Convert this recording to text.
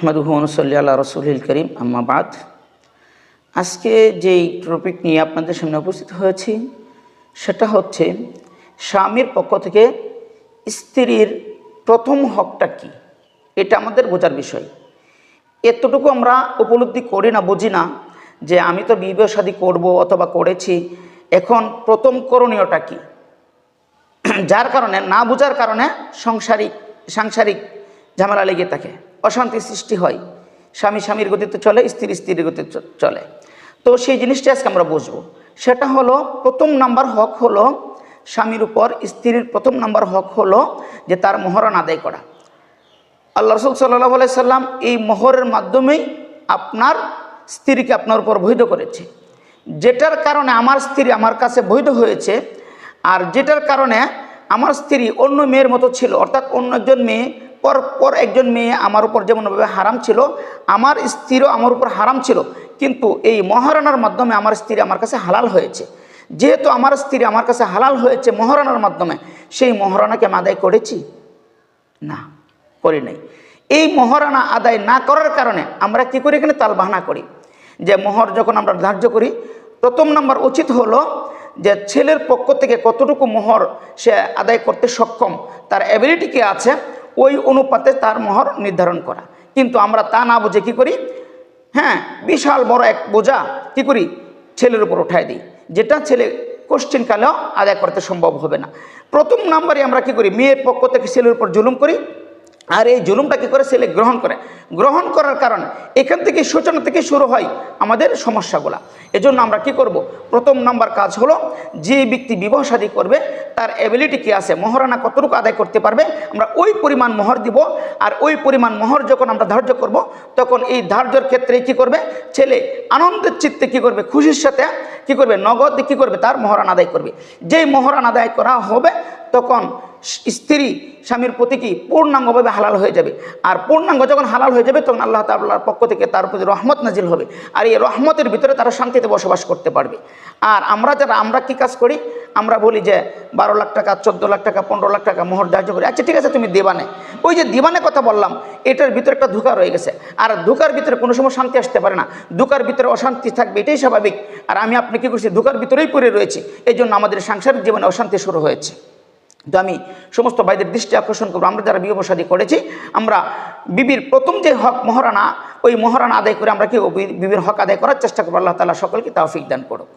নাহমাদুহু ওয়া নুসাল্লি আলা রাসূলিল কারীম, আম্মা বাদ। আজকে যেই টপিক নিয়ে আপনাদের সামনে উপস্থিত হয়েছি সেটা হচ্ছে স্বামীর পক্ষ থেকে স্ত্রীর প্রথম হকটা কি, এটা আমাদের বোঝার বিষয়। এতটুকু আমরা উপলব্ধি করি না, বুঝি না যে আমি তো বিবাহ শাদী করবো অথবা করেছি, এখন প্রথম করণীয়টা কি, যার কারণে না বোঝার কারণে সাংসারিক ঝামেলা লেগে থাকে, অশান্তি সৃষ্টি হয়, স্বামী স্বামীর গতিতে চলে, স্ত্রী স্ত্রীর গতিতে চলে। তো সেই জিনিসটা আজকে আমরা বুঝবো। সেটা হলো প্রথম নাম্বার হক হলো স্বামীর উপর স্ত্রীর প্রথম নাম্বার হক হলো যে তার মোহরানা আদায় করা। আল্লাহ রাসূল সাল্লাল্লাহু আলাইহি সাল্লাম এই মোহরের মাধ্যমেই আপনার স্ত্রীকে আপনার উপর বৈধ করেছে। যেটার কারণে আমার স্ত্রী আমার কাছে বৈধ হয়েছে, আর যেটার কারণে আমার স্ত্রী অন্য মেয়ের মতো ছিল, অর্থাৎ অন্য একজন মেয়ে পর একজন মেয়ে আমার উপর যেমনভাবে হারাম ছিল, আমার স্ত্রীও আমার উপর হারাম ছিল, কিন্তু এই মহারানার মাধ্যমে আমার স্ত্রী আমার কাছে হালাল হয়েছে। যেহেতু আমার স্ত্রী আমার কাছে হালাল হয়েছে মহারানার মাধ্যমে, সেই মহারানাকে আমি আদায় করেছি না, করি নাই। এই মহারানা আদায় না করার কারণে আমরা কি করি, এখানে তালবাহানা করি যে মোহর যখন আমরা ধার্য করি, প্রথম নাম্বার উচিত হলো যে ছেলের পক্ষ থেকে কতটুকু মোহর সে আদায় করতে সক্ষম, তার অ্যাবিলিটি কি আছে, ওই অনুপাতে তার মোহর নির্ধারণ করা। কিন্তু আমরা তা না বুঝে কী করি, বিশাল বড় এক বোঝা কী করি ছেলের উপর উঠায় দিই, যেটা ছেলে কোশ্চিনকালেও আদায় করতে সম্ভব হবে না। প্রথম নাম্বারে আমরা কী করি, মেয়ের পক্ষ থেকে ছেলের উপর জুলুম করি, আর এই জুলুমটা কী করে ছেলে গ্রহণ করার কারণে এখান থেকে সূচনা থেকে শুরু হয় আমাদের সমস্যাগুলা। এজন্য আমরা কি করব, প্রথম নাম্বার কাজ হলো যে ব্যক্তি বিবাহ শাদী করবে তার অ্যাবিলিটি কি আছে, মহারানা কতটুকু আদায় করতে পারবে, আমরা ওই পরিমাণ মোহর দিব। আর ওই পরিমাণ মোহর যখন আমরা ধার্য করব, তখন এই ধার্যর ক্ষেত্রে কি করবে ছেলে আনন্দের চিত্তে কি করবে, খুশির সাথে কি করবে, নগদ কি করবে, তার মহারানা আদায় করবে। যেই মহারানা আদায় করা হবে তখন স্ত্রী স্বামীর প্রতি কি পূর্ণাঙ্গভাবে হালাল হয়ে যাবে। আর পূর্ণাঙ্গ যখন হালাল হয়ে যাবে তখন আল্লাহ তাআলার পক্ষ থেকে তার প্রতি রহমত নাজিল হবে, আর এই রহমতের ভিতরে তারা শান্তিতে বসবাস করতে পারবে। আর আমরা কি কাজ করি, আমরা বলি যে 12 লাখ টাকা, 14 লাখ টাকা, 15 লাখ টাকা মোহর ধার্য করি, আচ্ছা ঠিক আছে তুমি দিবানে। ওই যে দিবানে কথা বললাম, এটার ভিতরে একটা ধোঁকা রয়ে গেছে। আর ধোঁকার ভিতরে কোনো সময় শান্তি আসতে পারে না, ধোঁকার ভিতরে অশান্তি থাকবে, এটাই স্বাভাবিক। আর আমি আপনি কী করছি, ধোঁকার ভিতরেই পড়ে রয়েছি, এই জন্য আমাদের সাংসারিক জীবনে অশান্তি শুরু হয়েছে। তো আমি সমস্ত ভাইদের দৃষ্টি আকর্ষণ করবো, আমরা যারা বিবাহ শাদী করেছি, আমরা বিবির প্রথম যে হক মহারানা, ওই মহারানা আদায় করে আমরা কি বিবির হক আদায় করার চেষ্টা করবো। আল্লাহ তাআলা সকলকে তৌফিক দান করুক।